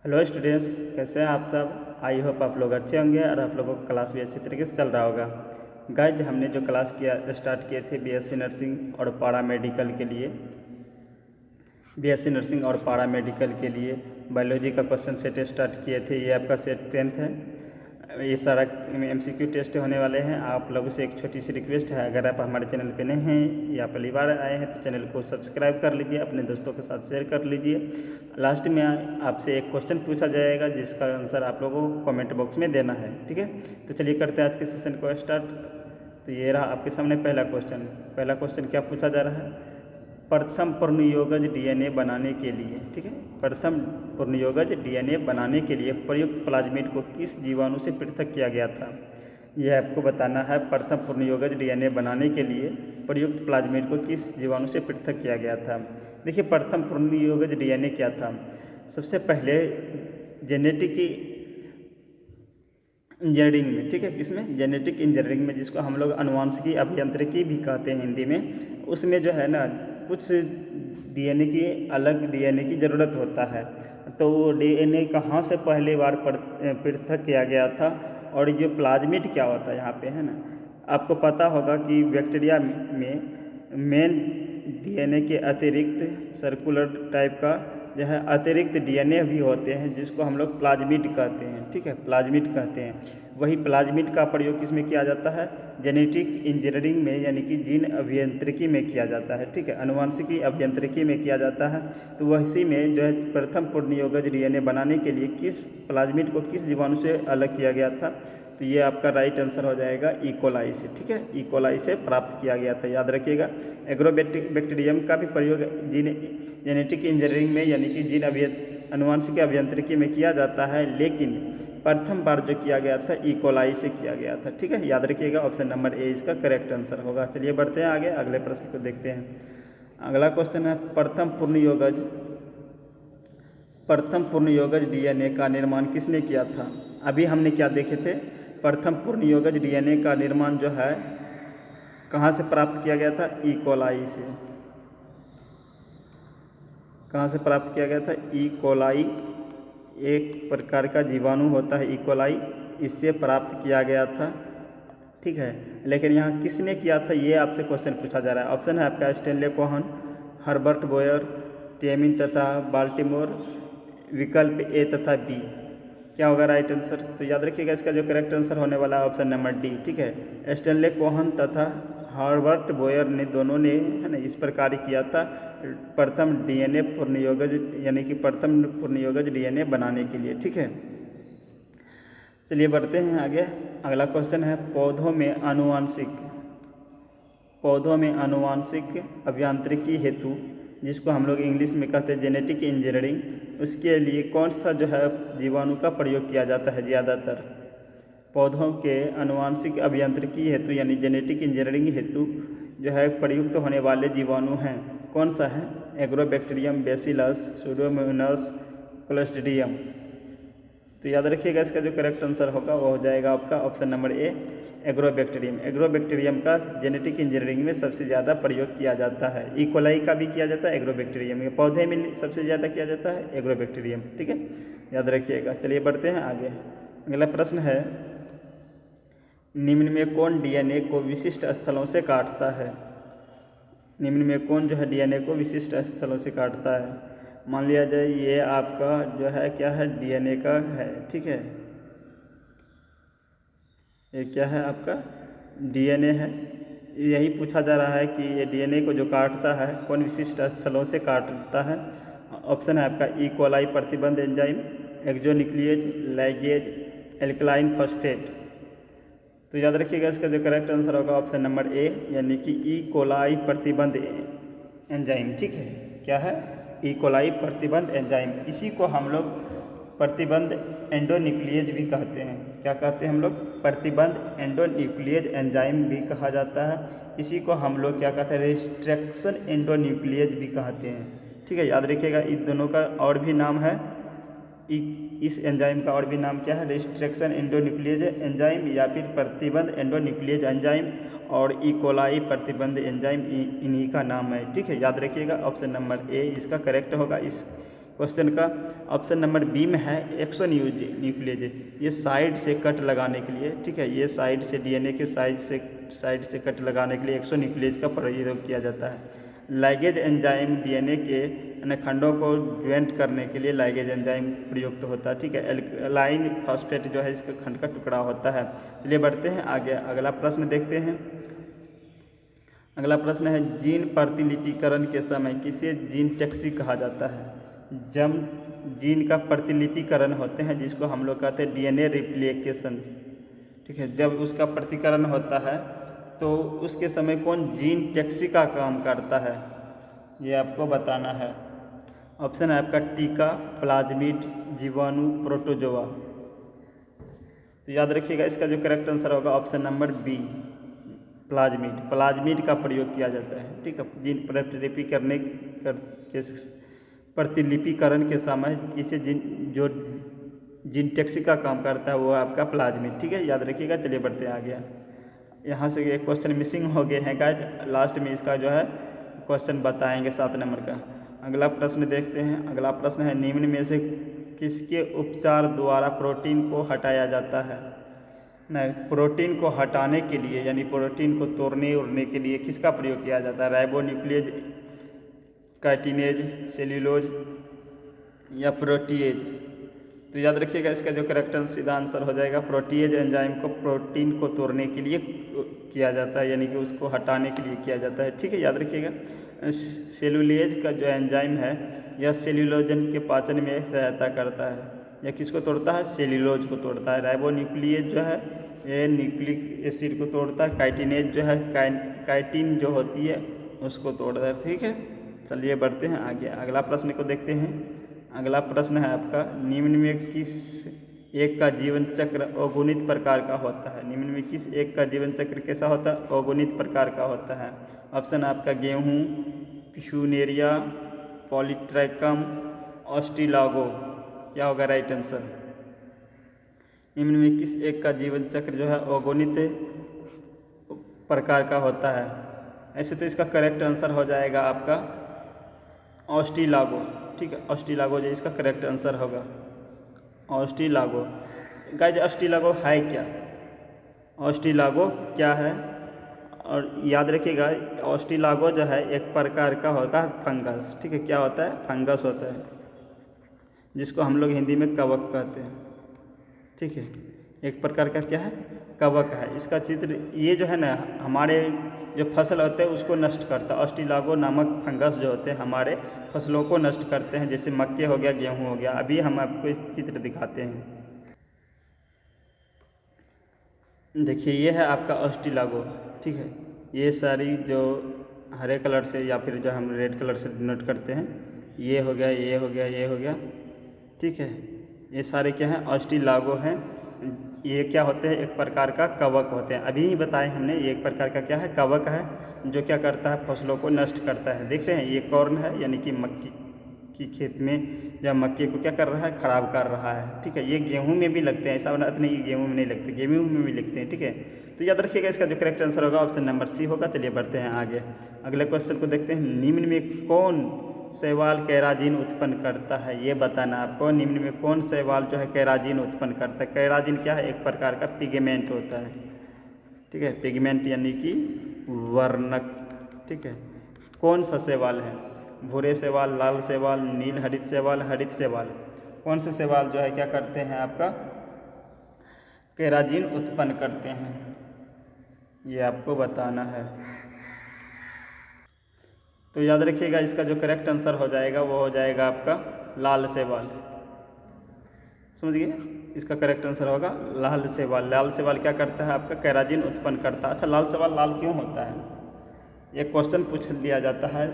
Hello students, कैसे हैं आप सब। आई होप आप लोग अच्छे होंगे और आप लोगों का क्लास भी अच्छे तरीके से चल रहा होगा। गाइज, हमने जो क्लास स्टार्ट किए थे बीएससी नर्सिंग और पारा मेडिकल के लिए, बायोलॉजी का क्वेश्चन सेट स्टार्ट किए थे। ये आपका सेट 10th है। ये सारा एमसीक्यू टेस्ट होने वाले हैं। आप लोगों से एक छोटी सी रिक्वेस्ट है, अगर आप हमारे चैनल पे नए हैं या पहली बार आए हैं तो चैनल को सब्सक्राइब कर लीजिए, अपने दोस्तों के साथ शेयर कर लीजिए। लास्ट में आपसे एक क्वेश्चन पूछा जाएगा जिसका आंसर आप लोगों को कमेंट बॉक्स में देना है, ठीक है। तो चलिए करते हैं आज के सेशन को स्टार्ट। तो ये रहा आपके सामने पहला क्वेश्चन क्या पूछा जा रहा है। प्रथम पूर्णयोगज डीएनए बनाने के लिए, ठीक है, प्रथम पूर्णयोगज डीएनए बनाने के लिए प्रयुक्त प्लाज्मिड को किस जीवाणु से पृथक किया गया था। यह आपको बताना है। प्रथम पूर्णयोगज डीएनए बनाने के लिए प्रयुक्त प्लाज्मिड को किस जीवाणु से पृथक किया गया था। देखिए, प्रथम पूर्णयोगज डीएनए क्या था। सबसे पहले जेनेटिक इंजीनियरिंग में, ठीक है, किसमें, जेनेटिक इंजीनियरिंग में, जिसको हम लोग अनुवांशिकी अभियांत्रिकी भी कहते हैं हिंदी में, उसमें जो है ना कुछ डीएनए की अलग डीएनए की ज़रूरत होता है। तो वो डीएनए कहाँ से पहली बार पृथक किया गया था और ये प्लाज्मिड क्या होता है यहाँ पे, है ना। आपको पता होगा कि बैक्टीरिया में मेन डीएनए के अतिरिक्त सर्कुलर टाइप का जो है अतिरिक्त डीएनए भी होते हैं जिसको हम लोग प्लाज्मिड कहते हैं, ठीक है, प्लाज्मिड कहते हैं। वही प्लाज्मिड का प्रयोग किसमें किया जाता है, जेनेटिक इंजीनियरिंग में, यानी कि जीन अभियांत्रिकी में किया जाता है, ठीक है, अनुवांशिकी अभियांत्रिकी में किया जाता है। तो वही में जो है प्रथम पूर्णयोगज डीएनए बनाने के लिए किस प्लाज्मिड को किस जीवाणु से अलग किया गया था। तो ये आपका राइट आंसर हो जाएगा इकोलाई से, ठीक है, इकोलाई से प्राप्त किया गया था, याद रखिएगा। एग्रोबैक्टीरियम का भी प्रयोग जेनेटिक इंजीनियरिंग में, यानी कि जीन अनुवांशिक अभियांत्रिकी में किया जाता है, लेकिन प्रथम बार जो किया गया था इकोलाई से किया गया था, ठीक है, याद रखिएगा। ऑप्शन नंबर ए इसका करेक्ट आंसर होगा। चलिए बढ़ते हैं आगे, अगले प्रश्न को देखते हैं। अगला क्वेश्चन है प्रथम पूर्णयोगज डीएनए का निर्माण किसने किया था। अभी हमने क्या देखे थे, प्रथम पूर्णयोगज डीएनए का निर्माण जो है कहाँ से प्राप्त किया गया था, इकोलाई से। कहाँ से प्राप्त किया गया था, इकोलाई, एक प्रकार का जीवाणु होता है इकोलाई, इससे प्राप्त किया गया था, ठीक है। लेकिन यहाँ किसने किया था ये आपसे क्वेश्चन पूछा जा रहा है। ऑप्शन है आपका Stanley Cohen, Herbert Boyer, Temin तथा बाल्टीमोर, विकल्प ए तथा बी। क्या होगा राइट आंसर। तो याद रखिएगा इसका जो करेक्ट आंसर होने वाला है ऑप्शन नंबर डी, ठीक है। स्टेनले कोहन तथा हर्बर्ट बोयर ने दोनों ने, है ना, इस प्रकार किया था प्रथम डीएनए पूर्णयोगज, यानी कि प्रथम पूर्णयोगज डीएनए बनाने के लिए, ठीक है। चलिए बढ़ते हैं आगे। अगला क्वेश्चन है पौधों में आनुवांशिक अभियांत्रिकी हेतु, जिसको हम लोग इंग्लिश में कहते हैं जेनेटिक इंजीनियरिंग, उसके लिए कौन सा जो है जीवाणु का प्रयोग किया जाता है ज़्यादातर। पौधों के आनुवांशिक अभियांत्रिकी हेतु यानी जेनेटिक इंजीनियरिंग हेतु जो है प्रयुक्त होने वाले जीवाणु हैं, कौन सा है, एग्रोबैक्टीरियम, बेसिलस, सूडोमोनास, क्लोस्ट्रिडियम। तो याद रखिएगा इसका जो करेक्ट आंसर होगा वो हो जाएगा आपका option number A, agrobacterium. Agrobacterium का जेनेटिक इंजीनियरिंग में सबसे ज़्यादा प्रयोग किया जाता है। इकोलाई का भी किया जाता है, एग्रोबैक्टीरियम में, पौधे में सबसे ज़्यादा किया जाता है एग्रोबैक्टीरियम, ठीक है, याद रखिएगा। चलिए बढ़ते हैं आगे। अगला प्रश्न है, निम्न में कौन डीएनए को विशिष्ट स्थलों से काटता है। निम्न में कौन जो है डीएनए को विशिष्ट स्थलों से काटता है। मान लिया जाए ये आपका जो है क्या है, डीएनए का है, ठीक है, ये क्या है आपका डीएनए है। यही पूछा जा रहा है कि ये डीएनए को जो काटता है कौन विशिष्ट स्थलों से काटता है। ऑप्शन है आपका इकोलाई प्रतिबंध एंजाइम, एक्सोन्यूक्लियेज, लाइगेज, एल्कलाइन फॉस्फेट। तो याद रखिएगा इसका जो करेक्ट आंसर होगा ऑप्शन नंबर ए, यानी कि इकोलाई प्रतिबंध एंजाइम, ठीक है, क्या है, इकोलाई प्रतिबंध एंजाइम। इसी को हम लोग प्रतिबंध एंडोन्यूक्लियेज भी कहते हैं। क्या कहते हैं हम लोग, प्रतिबंध एंडोन्यूक्लियेज एंजाइम भी कहा जाता है। इसी को हम लोग क्या कहते हैं, रिस्ट्रिक्शन एंडोन्यूक्लियेज भी कहते हैं, ठीक है, याद रखिएगा। इन दोनों का और भी नाम है, इस एंजाइम का और भी नाम क्या है, रिस्ट्रिक्शन एंडोन्यूक्लियेज एंजाइम या फिर प्रतिबंध एंडोन्यूक्लियेज एंजाइम, और इकोलाई प्रतिबंध एंजाइम इन्हीं का नाम है, ठीक है, याद रखिएगा। ऑप्शन नंबर ए इसका करेक्ट होगा। क्वेश्चन का ऑप्शन नंबर बी में है एक्सो न्यूक्लियज, ये साइड से कट लगाने के लिए, ठीक है, ये साइड से डीएनए के साइड से कट लगाने के लिए एक्सो न्यूक्लियज का प्रयोग किया जाता है। लाइगेज एंजाइम डीएनए के खंडों को ज्वाइंट करने के लिए लाइगेज एंजाइम प्रयुक्त होता है, ठीक है। एल्कालाइन फॉस्फेट जो है इसका खंड का टुकड़ा होता है। चलिए बढ़ते हैं आगे, अगला प्रश्न देखते हैं। अगला प्रश्न है जीन प्रतिलिपिकरण के समय किसे जीन टैक्सी कहा जाता है। जब जीन का प्रतिलिपिकरण होते हैं जिसको हम लोग कहते हैं डीएनए रिप्लिकेशन, ठीक है, जब उसका प्रतिकरण होता है तो उसके समय कौन जीन टैक्सी का काम करता है, ये आपको बताना है। ऑप्शन है आपका टीका, प्लाज्मिड, जीवाणु, प्रोटोजोआ। तो याद रखिएगा इसका जो करेक्ट आंसर होगा ऑप्शन नंबर बी, प्लाज्मिड का प्रयोग किया जाता है, ठीक है। जीन प्रतिलिपिकरण के समय इसे जो जीन टैक्सी का काम करता है वो आपका प्लाज्मिड, ठीक है, याद रखिएगा। चलिए बढ़ते हैं आगे। यहाँ से एक क्वेश्चन मिसिंग हो गए हैं गाइज, लास्ट में इसका जो है क्वेश्चन बताएंगे 7 नंबर का। अगला प्रश्न देखते हैं। अगला प्रश्न है निम्न में से किसके उपचार द्वारा प्रोटीन को हटाया जाता है। नहीं, प्रोटीन को हटाने के लिए यानी प्रोटीन को तोड़ने उड़ने के लिए किसका प्रयोग किया जाता है। राइबोन्यूक्लियेज, काइटिनेज, सेल्यूलोज या प्रोटीएज। तो याद रखिएगा इसका जो करेक्ट सीधा आंसर हो जाएगा प्रोटीएज एंजाइम को प्रोटीन को तोड़ने के लिए किया जाता है, यानी कि उसको हटाने के लिए किया जाता है, ठीक है, याद रखिएगा। सेल्यूलेज का जो एंजाइम है यह सेल्यूलोजन के पाचन में सहायता करता है। यह किसको तोड़ता है, सेल्यूलोज को तोड़ता है। राइबोन्यूक्लियेज जो है ये न्यूक्लिक एसिड को तोड़ता है। काइटिनेज जो है काइटिन जो होती है उसको तोड़ता है, ठीक है। चलिए बढ़ते हैं आगे, अगला प्रश्न को देखते हैं। अगला प्रश्न है आपका निम्न में किस एक का जीवन चक्र अगुणित प्रकार का होता है। निम्न में किस एक का जीवन चक्र कैसा होता है, अगुणित प्रकार का होता है। ऑप्शन आपका गेहूँ, प्यूनेरिया, पॉलीट्राइकम, ऑस्ट्रिलागो। क्या होगा राइट आंसर। निम्न में किस एक का जीवन चक्र जो है अगुणित प्रकार का होता है। ऐसे तो इसका करेक्ट आंसर हो जाएगा आपका ऑस्ट्रिलागो, ठीक है, ऑस्ट्रिलागो जो इसका करेक्ट आंसर होगा ऑस्ट्रिलागो। गाइज ऑस्ट्रिलागो है क्या, ऑस्ट्रिलागो क्या है, और याद रखिएगा ऑस्ट्रिलागो जो है एक प्रकार का होगा फंगस, ठीक है, क्या होता है, फंगस होता है जिसको हम लोग हिंदी में कवक कहते हैं, ठीक है, एक प्रकार का क्या है, कवक है। इसका चित्र ये जो है ना हमारे जो फसल होते हैं उसको नष्ट करता है। ऑस्ट्रिलागो नामक फंगस जो होते हैं हमारे फसलों को नष्ट करते हैं, जैसे मक्के हो गया, गेहूँ हो गया। अभी हम आपको इस चित्र दिखाते हैं, देखिए ये है आपका ऑस्ट्रिलागो, ठीक है। ये सारी जो हरे कलर से या फिर जो हम रेड कलर से डिनोट करते हैं, ये हो गया, ये हो गया, ये हो गया, ठीक है, ये सारे क्या हैं, ऑस्ट्रिलागो हैं। ये क्या होते हैं, एक प्रकार का कवक होते हैं। अभी ही बताए हमने ये एक प्रकार का क्या है, कवक है, जो क्या करता है, फसलों को नष्ट करता है। देख रहे हैं ये कॉर्न है, यानी कि मक्की की खेत में जब मक्के को क्या कर रहा है, ख़राब कर रहा है, ठीक है। ये गेहूं में भी लगते हैं, ऐसा बात नहीं गेहूं में नहीं लगते, गेहूं में भी लगते हैं, ठीक है। तो याद रखिएगा इसका जो करेक्ट आंसर होगा ऑप्शन नंबर सी होगा। चलिए बढ़ते हैं आगे, अगले क्वेश्चन को देखते हैं। निम्न में कौन शैवाल केराजिन उत्पन्न करता है, ये बताना आपको। निम्न में कौन शैवाल जो है केराजिन उत्पन्न करता है। केराजिन क्या है, एक प्रकार का पिगमेंट होता है, ठीक है, पिगमेंट यानी कि वर्णक, ठीक है। कौन सा शैवाल है, भूरे शैवाल, लाल शैवाल, नील हरित शैवाल, हरित शैवाल। कौन से शैवाल जो है क्या करते हैं, आपका केराजिन उत्पन्न करते हैं, ये आपको बताना है। तो याद रखिएगा इसका जो करेक्ट आंसर हो जाएगा वो हो जाएगा आपका लाल शैवाल, समझ गए। इसका करेक्ट आंसर होगा लाल शैवाल। लाल शैवाल क्या करता है, आपका केराजिन उत्पन्न करता है। अच्छा, लाल शैवाल लाल क्यों होता है, ये क्वेश्चन पूछ लिया जाता है।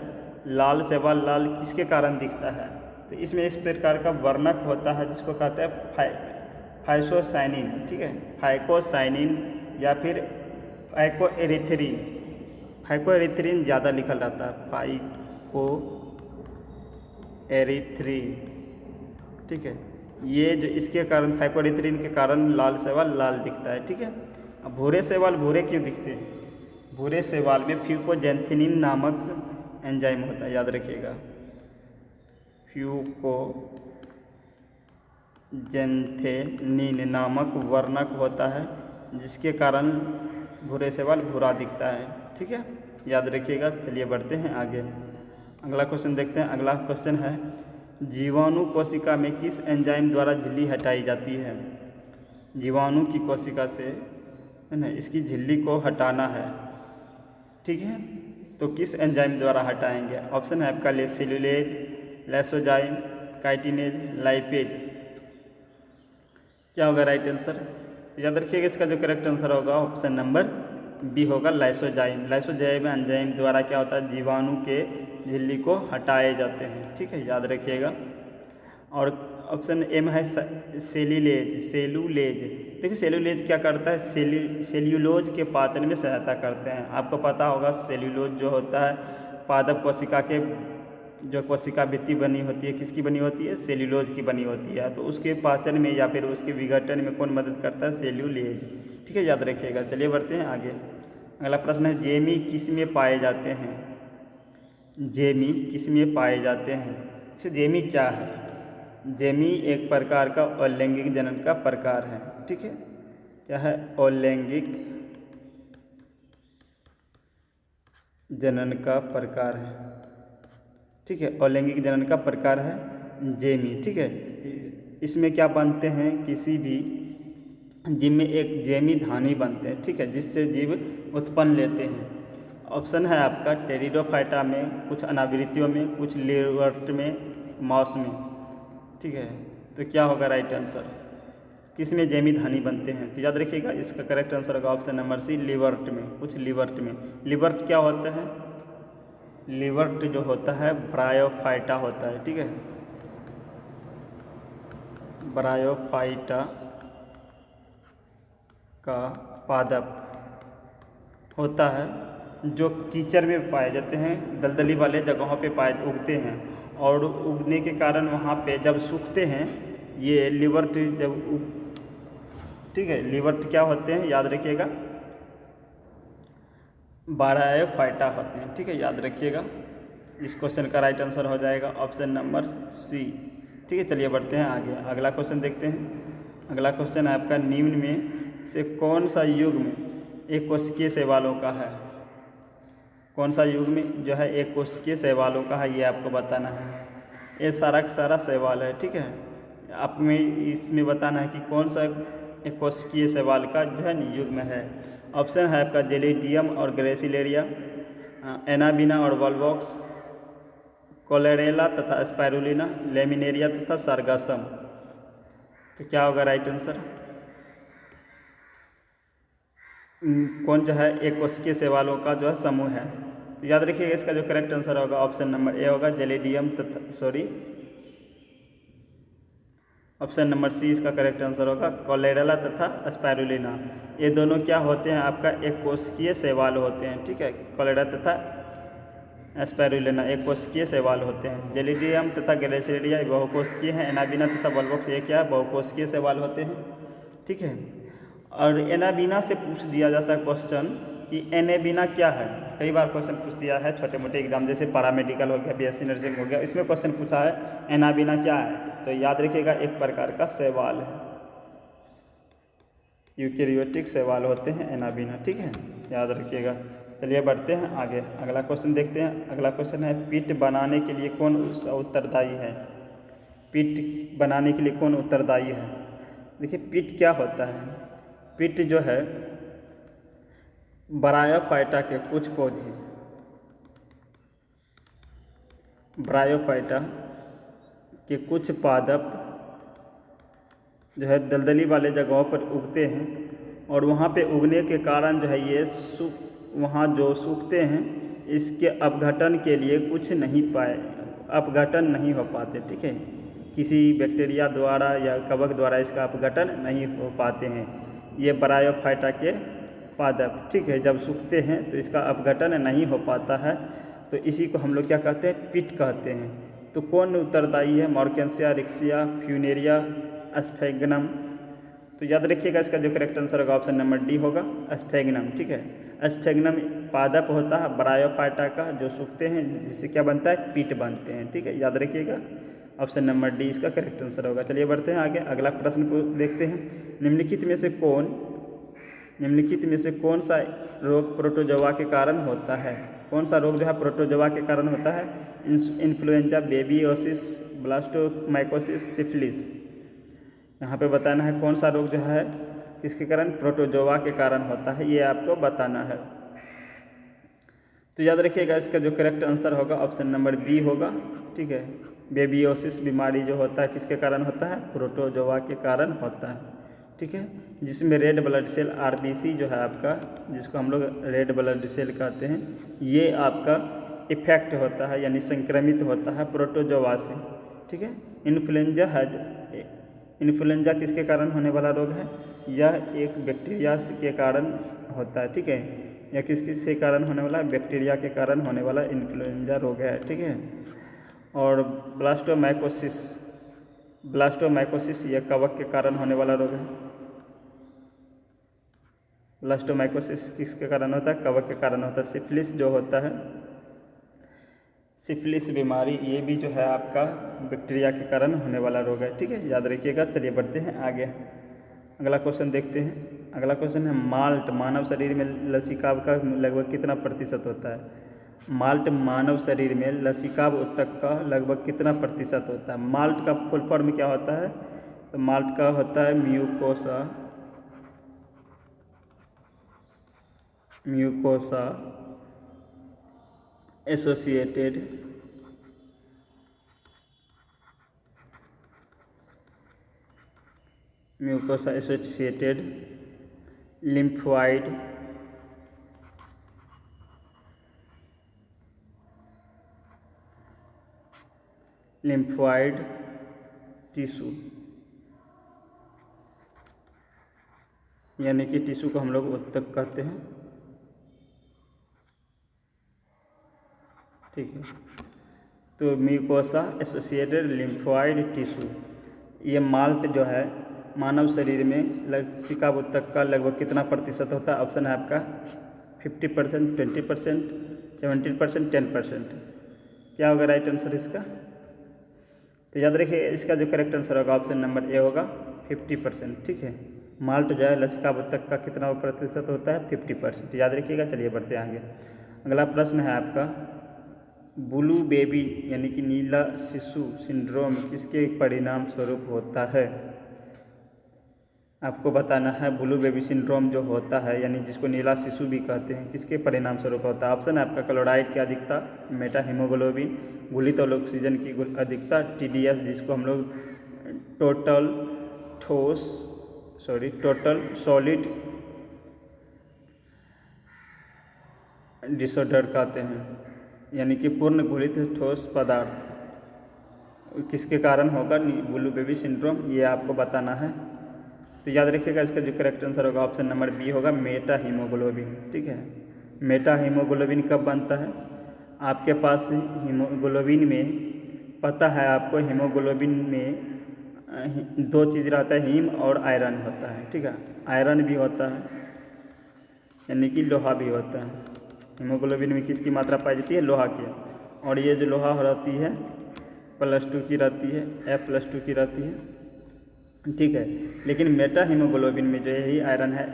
लाल शैवाल लाल किसके कारण दिखता है, तो इसमें इस प्रकार का वर्णक होता है जिसको कहते हैं फाइकोसाइनिन, ठीक है, फाइकोसाइनिन या फिर फाइकोएरिथ्रिन। फाइकोएरिथ्रिन ज़्यादा लिखल रहता है, फाइकोएरिथ्रिन, ठीक है। ये जो इसके कारण फाइकोएरिथ्रिन के कारण लाल शैवाल लाल दिखता है, ठीक है। अब भूरे शैवाल भूरे क्यों दिखते हैं, भूरे शैवाल में फ्यूकोजैंथिनिन नामक एंजाइम होता है, याद रखिएगा। फ्यूकोजेंथेनिन नामक वर्णक होता है, जिसके कारण भूरे शैवाल भूरा दिखता है। ठीक है, याद रखिएगा। चलिए बढ़ते हैं आगे, अगला क्वेश्चन देखते हैं। अगला क्वेश्चन है, जीवाणु कोशिका में किस एंजाइम द्वारा झिल्ली हटाई जाती है? जीवाणु की कोशिका से है ना इसकी झिल्ली को हटाना है। ठीक है, तो किस एंजाइम द्वारा हटाएंगे? ऑप्शन है आपका सेल्यूलेज, लाइसोजाइम, काइटिनेज, लाइपेज। क्या होगा राइट आंसर? याद रखिएगा, इसका जो करेक्ट आंसर होगा ऑप्शन नंबर बी होगा, लाइसोजाइम। लाइसोजाइम एंजाइम द्वारा क्या होता है, जीवाणु के झिल्ली को हटाए जाते हैं। ठीक है, याद रखिएगा। और ऑप्शन एम है सेल्यूलेज। देखिए सेल्यूलेज क्या करता है, सेल्यूलोज के पाचन में सहायता करते हैं। आपको पता होगा सेल्यूलोज जो होता है पादप कोशिका के जो कोशिका भित्ति बनी होती है, किसकी बनी होती है? सेल्यूलोज की बनी होती है। तो उसके पाचन में या फिर उसके विघटन में कौन मदद करता है? सेल्यूलेज। ठीक है, याद रखिएगा। चलिए बढ़ते हैं आगे, अगला प्रश्न है, जेमी किस में पाए जाते हैं? जेमी किस में पाए जाते हैं? अच्छा, जेमी क्या है? जेमी एक प्रकार का अलैंगिक जनन का प्रकार है। ठीक है, क्या है? अलैंगिक जनन का प्रकार है। ठीक है, अलैंगिक जनन का प्रकार है जेमी। ठीक है, इसमें क्या बनते हैं, किसी भी जीव में एक जेमी धानी बनते हैं। ठीक है, जिससे जीव उत्पन्न लेते हैं। ऑप्शन है आपका टेरिडोफाइटा में, कुछ अनावृत्तियों में, कुछ लिवर्ट में, माउस में। ठीक है, तो क्या होगा राइट आंसर? किस में जेमी धानी बनते हैं? तो याद रखिएगा, इसका करेक्ट आंसर होगा ऑप्शन नंबर सी, लिवर्ट में, कुछ लिवर्ट में। लिवर्ट क्या होता है? लिवर्ट जो होता है ब्रायोफाइटा होता है। ठीक है, ब्रायोफाइटा का पादप होता है, जो कीचड़ में पाए जाते हैं, दलदली वाले जगहों पे पाए उगते हैं। और उगने के कारण वहाँ पे जब सूखते हैं ये लिवर्ट ठीक है, लिवर्ट क्या होते हैं? याद रखिएगा, ब्रायोफाइटा होते हैं। ठीक है, याद रखिएगा। इस क्वेश्चन का राइट आंसर हो जाएगा ऑप्शन नंबर सी। ठीक है, चलिए बढ़ते हैं आगे, अगला क्वेश्चन देखते हैं। अगला क्वेश्चन है आपका, निम्न में से कौन सा युग्म एक कोशिकीय शैवालों का है? कौन सा युग्म जो है एक कोशिकीय शैवालों का है, ये आपको बताना है। ये सारा का सारा शैवाल है। ठीक है, आप में इसमें बताना है कि कौन सा एक कोशिकीय शैवाल का जो है युग्म है। ऑप्शन है आपका जेलिडियम और ग्रेसिलेरिया, एनाबिना और वॉल्वॉक्स, कोलेरेला तथा स्पाइरुलिना, लेमिनेरिया तथा सरगासम। तो क्या होगा राइट आंसर? कौन जो है एक कोशिकीय शैवालों का जो है समूह है? तो याद रखिएगा, इसका जो करेक्ट आंसर होगा ऑप्शन नंबर ए होगा, जेलिडियम तथा ऑप्शन नंबर सी इसका करेक्ट आंसर होगा, कोलेरेला तथा स्पाइरुलिना। ये दोनों क्या होते हैं? आपका एक कोशिकीय शैवाल होते हैं। ठीक है, कोलेरा तथा स्पाइरुलिना एक कोशिकीय शैवाल होते हैं। जेलिडियम तथा ग्रेसिलेरिया बहुकोशिकीय हैं। एनाबिना तथा वॉल्वॉक्स ये क्या है? बहुकोशिकीय शैवाल होते हैं। ठीक है, और एनाबिना से पूछ दिया जाता है क्वेश्चन कि एनाबिना क्या है। कई बार क्वेश्चन पूछ दिया है छोटे मोटे एग्जाम, जैसे पैरामेडिकल हो गया, बीएससी नर्सिंग हो गया, इसमें क्वेश्चन पूछा है एनाबिना क्या है। तो याद रखिएगा, एक प्रकार का शैवाल है, यूकेरियोटिक शैवाल होते हैं एनाबिना। ठीक है, याद रखिएगा। चलिए बढ़ते हैं आगे, अगला क्वेश्चन देखते हैं। अगला क्वेश्चन है, पिट बनाने के लिए कौन उत्तरदायी है? पिट बनाने के लिए कौन उत्तरदायी है? देखिए, पिट क्या होता है? पिट जो है ब्रायोफाइटा के कुछ पौधे, ब्रायोफाइटा के कुछ पादप जो है दलदली वाले जगहों पर उगते हैं, और वहाँ पे उगने के कारण जो है ये वहाँ जो सूखते हैं, इसके अपघटन के लिए कुछ नहीं अपघटन नहीं हो पाते। ठीक है, किसी बैक्टीरिया द्वारा या कवक द्वारा इसका अपघटन नहीं हो पाते हैं ये ब्रायोफाइटा के पादप। ठीक है, जब सूखते हैं तो इसका अपघटन नहीं हो पाता है, तो इसी को हम लोग क्या कहते हैं? पिट कहते हैं। तो कौन उत्तरदायी है? मॉर्केंसिया, रिक्सिया, फ्यूनेरिया, स्फेगनम। तो याद रखिएगा, इसका जो करेक्ट आंसर होगा ऑप्शन नंबर डी होगा, स्फेगनम। ठीक है, स्फेगनम पादप होता है ब्रायोफाइटा का, जो सूखते हैं, जिससे क्या बनता है? पिट बनते हैं। ठीक है, याद रखिएगा। ऑप्शन नंबर डी इसका करेक्ट आंसर होगा। चलिए बढ़ते हैं आगे, अगला प्रश्न को देखते हैं। निम्नलिखित में से कौन सा रोग प्रोटोजोआ के कारण होता है? कौन सा रोग जो है प्रोटोजोआ के कारण होता है? Influenza, babesiosis, blastomycosis, syphilis. यहाँ पे बताना है कौन सा रोग जो है किसके कारण, प्रोटोजोआ के कारण होता है, ये आपको बताना है। तो याद रखिएगा इसका जो करेक्ट आंसर होगा ऑप्शन नंबर बी होगा। ठीक है, बेबियोसिस बीमारी जो होता है किसके कारण होता है? प्रोटोजोआ के कारण होता है। ठीक है, जिसमें रेड ब्लड सेल आरबीसी जो है आपका, जिसको हम लोग रेड ब्लड सेल कहते हैं, ये आपका इफेक्ट होता है यानी संक्रमित होता है प्रोटोजोआ से। ठीक है, इन्फ्लुएंजा किसके कारण होने वाला रोग है? यह एक बैक्टीरिया के कारण होता है। ठीक है, यह किसके कारण होने वाला? बैक्टीरिया के कारण होने वाला इन्फ्लुएंजा रोग है। ठीक है, और ब्लास्टोमाइकोसिस यह कवक के कारण होने वाला रोग है। ब्लास्टोमाइकोसिस किसके कारण होता है? कवक के कारण होता है। सिफिलिस जो होता है, सिफिलिस बीमारी, ये भी जो है आपका बैक्टीरिया के कारण होने वाला रोग है। ठीक है, याद रखिएगा। चलिए बढ़ते हैं आगे, अगला क्वेश्चन देखते हैं। अगला क्वेश्चन है माल्ट मानव शरीर में लसीकाब का लगभग कितना प्रतिशत होता है? माल्ट मानव शरीर में लसीकाब उत्तक का लगभग कितना प्रतिशत होता है? माल्ट का फुल फॉर्म क्या होता है? तो माल्ट का होता है म्यूकोसा एसोसिएटेड लिम्फोइड टिश्यू, यानी कि टिश्यू को हम लोग उत्तक कहते हैं। ठीक है, तो म्यूकोसा एसोसिएटेड लिम्फोइड टिश्यू, ये माल्ट जो है मानव शरीर में लसीकाब उत्तक का लगभग कितना प्रतिशत होता है? ऑप्शन है आपका 50%, 20%, 17%, 10%। क्या होगा राइट आंसर इसका? तो याद रखिए इसका जो करेक्ट आंसर होगा ऑप्शन नंबर ए होगा 50%। ठीक है, माल्ट जो है लसीकाब उत्तक का कितना प्रतिशत होता है? 50%। याद रखिएगा। चलिए बढ़ते हैं आगे, अगला प्रश्न है आपका ब्लू बेबी यानी कि नीला शिशु सिंड्रोम किसके परिणाम स्वरूप होता है? आपको बताना है ब्लू बेबी सिंड्रोम जो होता है यानी जिसको नीला शिशु भी कहते हैं, किसके परिणाम स्वरूप होता है? ऑप्शन है आपका क्लोराइड की अधिकता, मेटा हीमोग्लोबिन, घुलित ऑक्सीजन की अधिकता, TDS जिसको हम लोग टोटल सॉलिड डिसऑर्डर कहते हैं, यानी कि पूर्ण घुलित ठोस पदार्थ, किसके कारण होगा ब्लू बेबी सिंड्रोम, ये आपको बताना है। तो याद रखिएगा इसका जो करेक्ट आंसर होगा ऑप्शन नंबर बी होगा, मेटा हीमोग्लोबिन। ठीक है, मेटा हीमोग्लोबिन कब बनता है? आपके पास हीमोग्लोबिन में, पता है आपको, हीमोग्लोबिन में दो चीज़ रहता है, हीम और आयरन होता है। ठीक है, आयरन भी होता है यानी कि लोहा भी होता है। हीमोग्लोबिन में किसकी मात्रा पाई जाती है? लोहा की। और ये जो लोहा रहती है +2 की रहती है, F+2 की रहती है। ठीक है, लेकिन मेटा हीमोग्लोबिन में जो यही आयरन है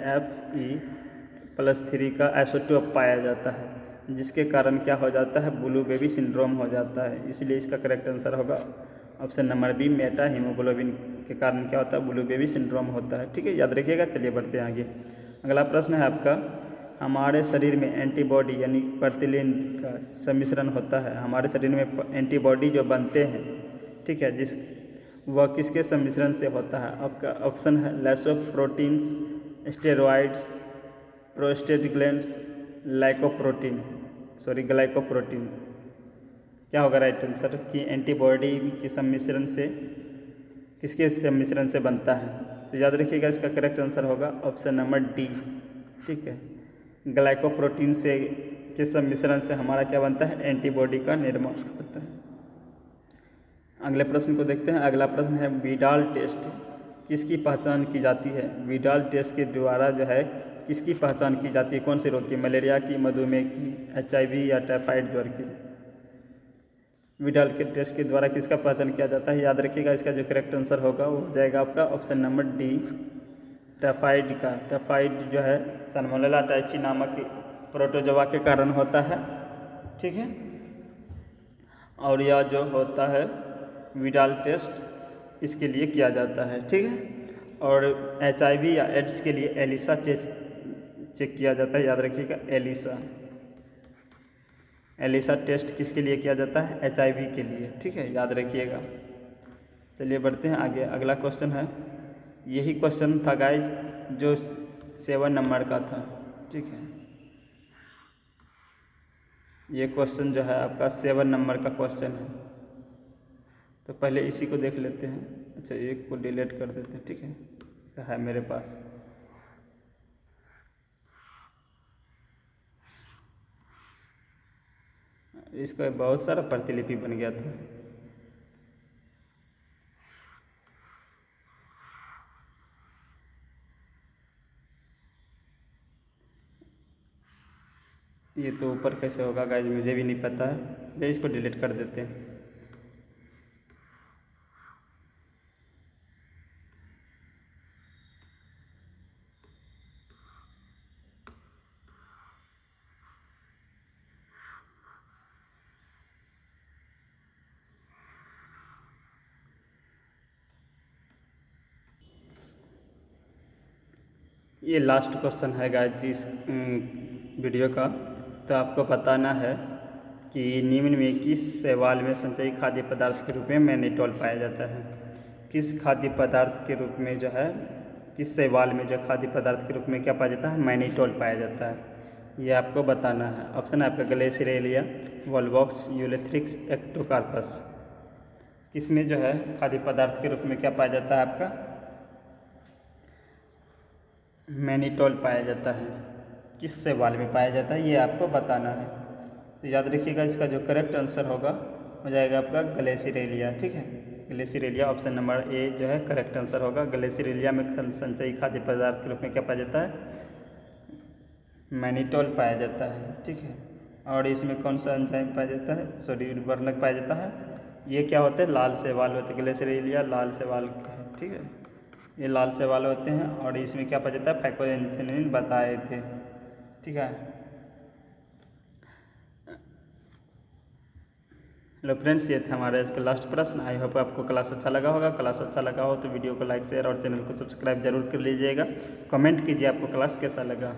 Fe+3 का आइसोटोप पाया जाता है, जिसके कारण क्या हो जाता है? ब्लू बेबी सिंड्रोम हो जाता है। इसलिए इसका करेक्ट आंसर होगा option number B, methaemoglobin के कारण क्या होता है? ब्लू बेबी सिंड्रोम होता है। ठीक है, याद रखिएगा। चलिए बढ़ते हैं आगे, अगला प्रश्न है आपका हमारे शरीर में एंटीबॉडी यानी प्रतिलिन का सम्मिश्रण होता है। हमारे शरीर में एंटीबॉडी जो बनते हैं, ठीक है, वह किसके सम्मिश्रण से होता है? आपका ऑप्शन है लाइसोप्रोटीन्स, स्टेरॉइड्स, प्रोस्टेग्लैंड्स, ग्लाइकोप्रोटीन। क्या होगा राइट आंसर कि एंटीबॉडी के सम्मिश्रण से किसके सम्मिश्रण से बनता है? तो याद रखिएगा इसका करेक्ट आंसर होगा ऑप्शन नंबर डी। ठीक है, ग्लाइकोप्रोटीन से के सम्मिश्रण से हमारा क्या बनता है? एंटीबॉडी का निर्माण होता है। अगले प्रश्न को देखते हैं। अगला प्रश्न है विडाल टेस्ट किसकी पहचान की जाती है? विडाल टेस्ट के द्वारा जो है किसकी पहचान की जाती है? कौन से रोग की? मलेरिया की, मधुमेह की, HIV या टाइफाइड ज्वर की? विडाल के टेस्ट के द्वारा किसका पहचान किया जाता है? याद रखिएगा, इसका जो करेक्ट आंसर होगा वो हो जाएगा आपका ऑप्शन नंबर डी, टाइफाइड का। टाइफाइड जो है साल्मोनेला टाइफी नामक प्रोटोजोआ के कारण होता है, ठीक है। और यह जो होता है विडाल टेस्ट इसके लिए किया जाता है, ठीक है। और HIV या एड्स के लिए एलिसा चेक किया जाता है, याद रखिएगा एलिसा टेस्ट किसके लिए किया जाता है? HIV के लिए, ठीक है, याद रखिएगा। चलिए बढ़ते हैं आगे। अगला क्वेश्चन है, यही क्वेश्चन था गाइज जो 7 नंबर का था, ठीक है। ये क्वेश्चन जो है आपका 7 नंबर का क्वेश्चन है। तो पहले इसी को देख लेते हैं। अच्छा, एक को डिलीट कर देते हैं, ठीक है मेरे पास। इसका बहुत सारा प्रतिलिपि बन गया था। ये तो ऊपर कैसे होगा गाइज, मुझे भी नहीं पता है। चलिए इसको डिलीट कर देते हैं। ये लास्ट क्वेश्चन है गाइज इस वीडियो का। तो आपको बताना है कि निम्न में किस शैवाल में संचयी खाद्य पदार्थ के रूप में मैनिटोल पाया जाता है? किस खाद्य पदार्थ के रूप में जो है, किस शैवाल में जो खाद्य पदार्थ के रूप में क्या पाया जाता है? मैनिटोल पाया जाता है। ये आपको बताना है। ऑप्शन है आपका ग्लेसिरेलिया, वोल्वॉक्स, यूलेथ्रिक्स, एक्टोकार्पस। किसमें जो है खाद्य पदार्थ के रूप में क्या पाया जाता है? आपका मैनिटोल पाया जाता है। किस शैवाल में पाया जाता है ये आपको बताना है। तो याद रखिएगा, इसका जो करेक्ट आंसर होगा हो जाएगा आपका ग्लेसिरेलिया, ठीक है। ग्लेसिरेलिया ऑप्शन नंबर ए जो है करेक्ट आंसर होगा। ग्लेसिरेलिया में संचयी खाद्य पदार्थ के रूप में क्या पाया जाता है? मैनिटोल पाया जाता है, ठीक है। और इसमें कौन सा एंजाइम पाया जाता है? सोडियम वर्णक पाया जाता है। ये क्या होते हैं? लाल शैवाल होते हैं। ग्लेसिरेलिया लाल शैवाल है, ठीक है। ये लाल शैवाल होते हैं और इसमें क्या पाया जाता है? फाइकोइनोलिन बताए थे, ठीक है। हेलो फ्रेंड्स, ये थे हमारा इसका लास्ट प्रश्न। आई होप आपको क्लास अच्छा लगा होगा। क्लास अच्छा लगा हो तो वीडियो को लाइक शेयर और चैनल को सब्सक्राइब जरूर कर लीजिएगा। कमेंट कीजिए आपको क्लास कैसा लगा।